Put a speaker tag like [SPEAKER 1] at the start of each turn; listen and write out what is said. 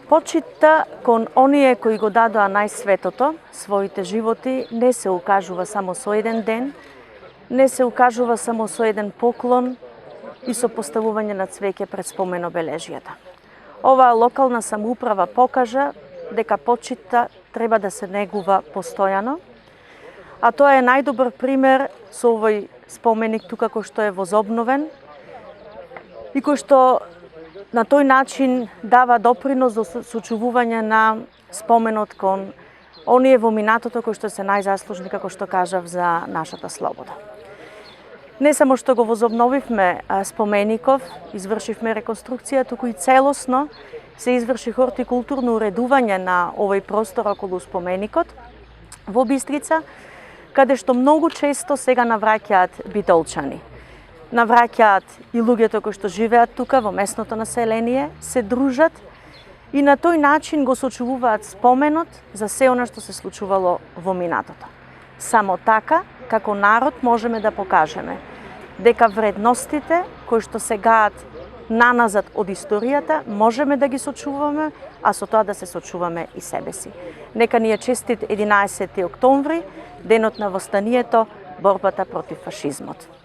[SPEAKER 1] Почитта кон оние кои го дадоа најсветото, своите животи, не се укажува само со еден ден, не се укажува само со еден поклон и со поставување на цвеќе пред спомен обележијата. Оваа локална самоуправа покажа дека почитта треба да се негува постојано, а тоа е најдобар пример со овој споменик тука кој што е возобновен и кој што на тој начин дава допринос до сочувување на споменот кон оние во минатото кои што се најзаслужни, како што кажав, за нашата слобода. Не само што го возобновивме спомеников, извршивме реконструкција, туку и целосно се изврши хортикултурно уредување на овој простор околу споменикот во Бистрица, каде што многу често сега навраќаат битолчани. Навраќаат и луѓето кои што живеат тука во местното население, се дружат и на тој начин го сочувуваат споменот за се она што се случувало во минатото. Само така, како народ, можеме да покажеме дека вредностите кои што се гаат наназад од историјата, можеме да ги сочуваме, а со тоа да се сочуваме и себе си. Нека ни е честит 11 октомври, денот на востанието, борбата против фашизмот.